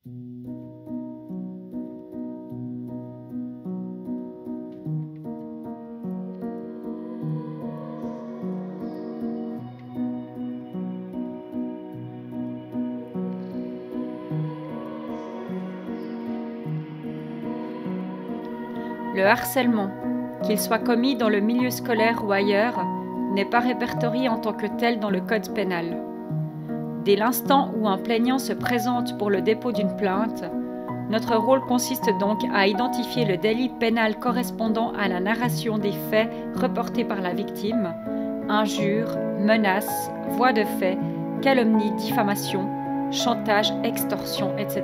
Le harcèlement, qu'il soit commis dans le milieu scolaire ou ailleurs, n'est pas répertorié en tant que tel dans le code pénal. Dès l'instant où un plaignant se présente pour le dépôt d'une plainte, notre rôle consiste donc à identifier le délit pénal correspondant à la narration des faits reportés par la victime, injures, menaces, voies de fait, calomnie, diffamation, chantage, extorsion, etc.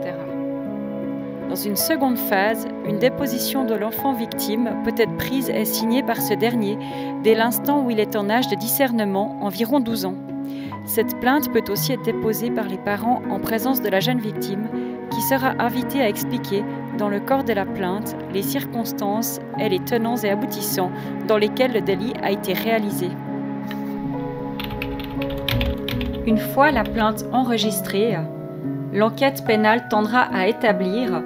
Dans une seconde phase, une déposition de l'enfant victime peut être prise et signée par ce dernier dès l'instant où il est en âge de discernement, environ 12 ans. Cette plainte peut aussi être déposée par les parents en présence de la jeune victime, qui sera invitée à expliquer, dans le corps de la plainte, les circonstances et les tenants et aboutissants dans lesquels le délit a été réalisé. Une fois la plainte enregistrée, l'enquête pénale tendra à établir,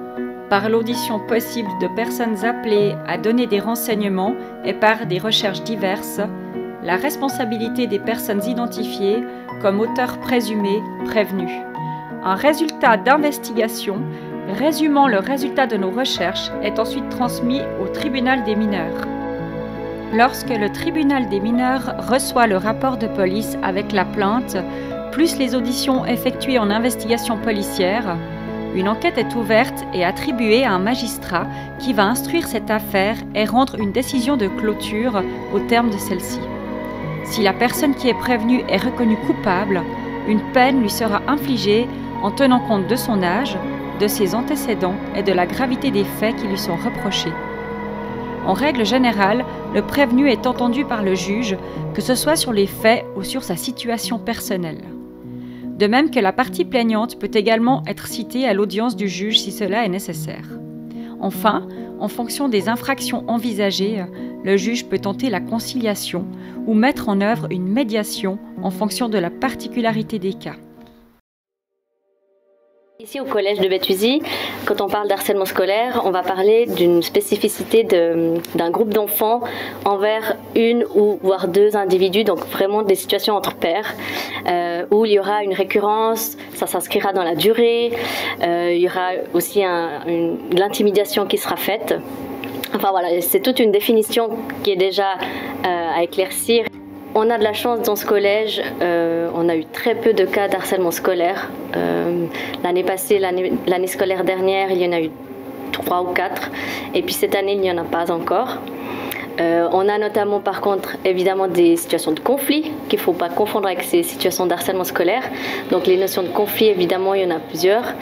par l'audition possible de personnes appelées à donner des renseignements et par des recherches diverses, la responsabilité des personnes identifiées comme auteurs présumés prévenus. Un résultat d'investigation résumant le résultat de nos recherches est ensuite transmis au tribunal des mineurs. Lorsque le tribunal des mineurs reçoit le rapport de police avec la plainte, plus les auditions effectuées en investigation policière, une enquête est ouverte et attribuée à un magistrat qui va instruire cette affaire et rendre une décision de clôture au terme de celle-ci. Si la personne qui est prévenue est reconnue coupable, une peine lui sera infligée en tenant compte de son âge, de ses antécédents et de la gravité des faits qui lui sont reprochés. En règle générale, le prévenu est entendu par le juge, que ce soit sur les faits ou sur sa situation personnelle. De même que la partie plaignante peut également être citée à l'audience du juge si cela est nécessaire. Enfin, en fonction des infractions envisagées, le juge peut tenter la conciliation ou mettre en œuvre une médiation en fonction de la particularité des cas. Ici au collège de Béthusie, quand on parle d'harcèlement scolaire, on va parler d'une spécificité d'un groupe d'enfants envers une ou voire deux individus, donc vraiment des situations entre pairs, où il y aura une récurrence, ça s'inscrira dans la durée, il y aura aussi de l'intimidation qui sera faite. Enfin voilà, c'est toute une définition qui est déjà à éclaircir. On a de la chance dans ce collège, on a eu très peu de cas d'harcèlement scolaire. L'année passée, l'année scolaire dernière, il y en a eu 3 ou 4. Et puis cette année, il n'y en a pas encore. On a notamment par contre évidemment des situations de conflit qu'il ne faut pas confondre avec ces situations d'harcèlement scolaire. Donc les notions de conflit, évidemment, il y en a plusieurs.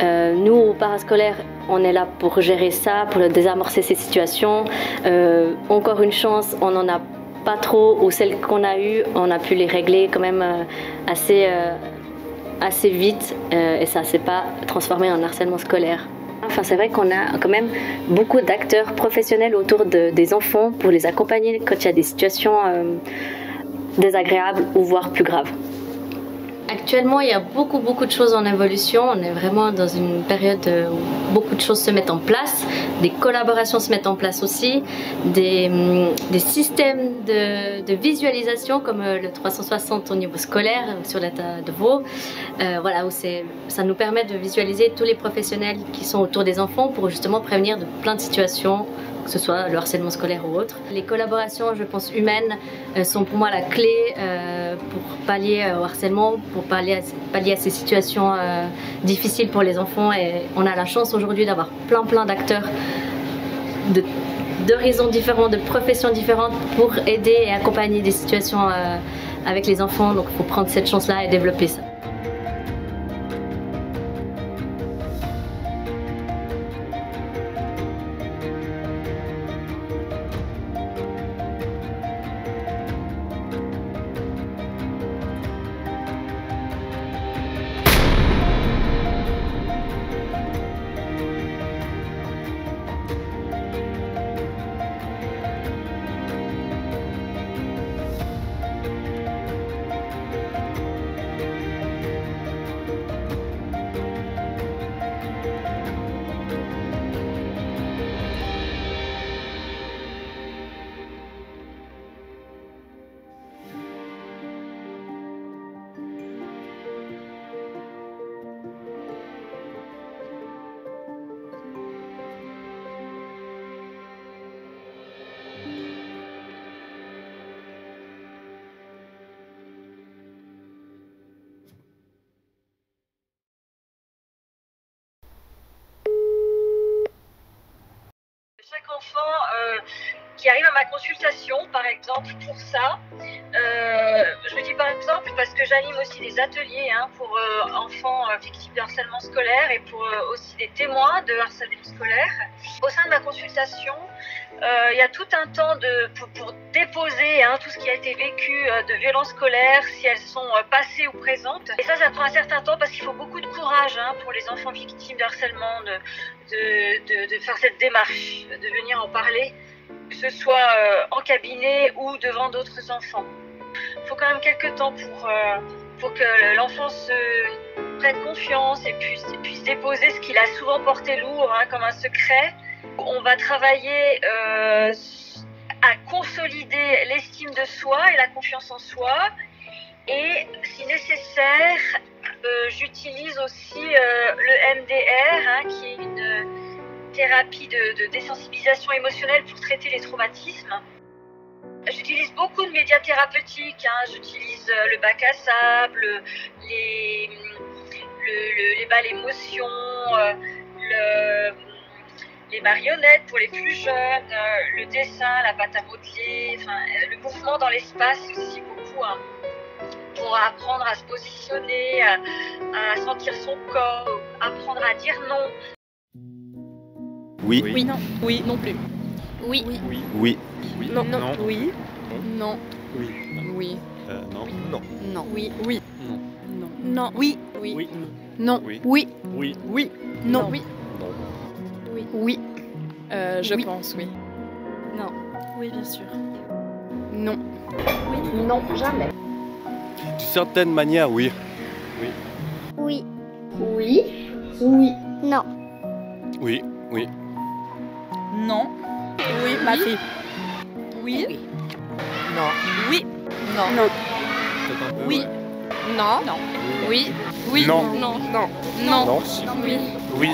Nous, au parascolaire, on est là pour gérer ça, pour désamorcer ces situations. Encore une chance, on en a pas trop, ou celles qu'on a eues, on a pu les régler quand même assez vite et ça ne s'est pas transformé en harcèlement scolaire. Enfin, c'est vrai qu'on a quand même beaucoup d'acteurs professionnels autour des enfants pour les accompagner quand il y a des situations désagréables ou voire plus graves. Actuellement, il y a beaucoup de choses en évolution. On est vraiment dans une période où beaucoup de choses se mettent en place. Des collaborations se mettent en place aussi. Des systèmes de visualisation comme le 360 au niveau scolaire sur l'état de Vaud. Voilà, où ça nous permet de visualiser tous les professionnels qui sont autour des enfants pour justement prévenir de plein de situations, que ce soit le harcèlement scolaire ou autre. Les collaborations, je pense, humaines sont pour moi la clé pour pallier au harcèlement, pour pallier à ces situations difficiles pour les enfants. Et on a la chance aujourd'hui d'avoir plein d'acteurs d'horizons différents, de professions différentes pour aider et accompagner des situations avec les enfants. Donc il faut prendre cette chance-là et développer ça. qui arrivent à ma consultation, par exemple, pour ça. Je le dis par exemple parce que j'anime aussi des ateliers pour enfants victimes de harcèlement scolaire et pour aussi des témoins de harcèlement scolaire. Au sein de ma consultation, il y a tout un temps pour déposer tout ce qui a été vécu de violences scolaires, si elles sont passées ou présentes. Et ça prend un certain temps parce qu'il faut beaucoup de courage pour les enfants victimes de harcèlement de faire cette démarche, de venir en parler, que ce soit en cabinet ou devant d'autres enfants. Il faut quand même quelques temps pour que l'enfant se prenne confiance et puisse déposer ce qu'il a souvent porté lourd comme un secret. On va travailler à consolider l'estime de soi et la confiance en soi. Et si nécessaire, j'utilise aussi le MDR, qui est une thérapie de désensibilisation émotionnelle pour traiter les traumatismes. J'utilise beaucoup de médias thérapeutiques, j'utilise le bac à sable, les balles émotions, les marionnettes pour les plus jeunes, le dessin, la pâte à modeler, le mouvement dans l'espace aussi beaucoup pour apprendre à se positionner, à sentir son corps, apprendre à dire non. Oui. Oui. Non. Oui. Non plus. Oui. Oui. Oui. Non. Non. Oui. Non. Oui. Oui. Non. Non. Non. Oui. Oui. Non. Non. Non. Oui. Oui. Oui. Non. Oui. Oui. Oui. Oui. Non. Oui. Non. Oui. Oui. Je Oui. pense, oui. Non. Oui, bien sûr. Non. Oui. Non. Jamais. D'une certaine manière, oui. Oui. Oui. Oui. Non. Oui. Oui. Non. Oui, ma fille. Oui. Non. Oui. Non. Non. Peut-être un peu, Oui. ouais. Non. Non. Oui. Oui. Non. Non. Non. Non. Non. Oui. Oui.